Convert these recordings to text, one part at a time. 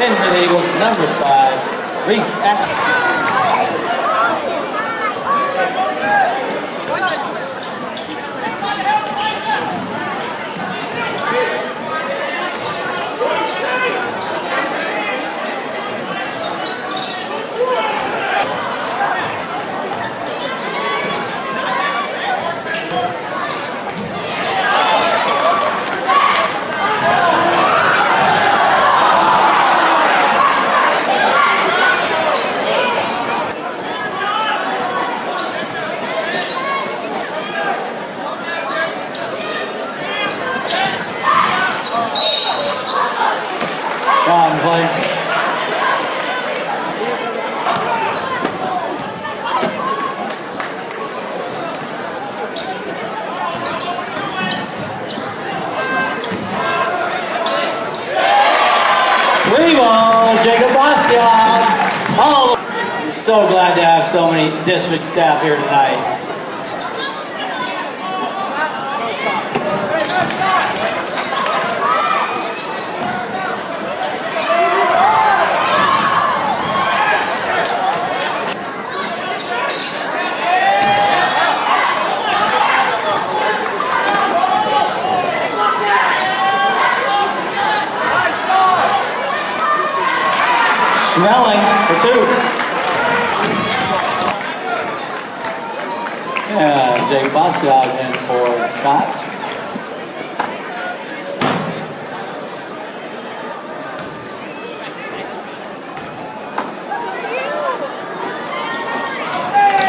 In for the Eagles, number 5, Reese Atkinson. On play. Three ball, Jacob Bastian. Oh, so glad to have so many district staff here tonight. Snelling for 2. And Jake Bastian in for the Scots.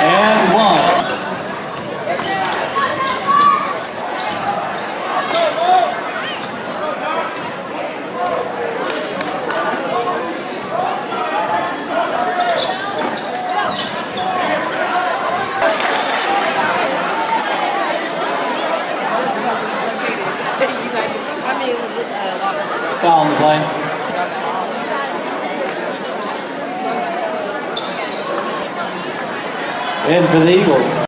And 1. Foul on the play. In for the Eagles.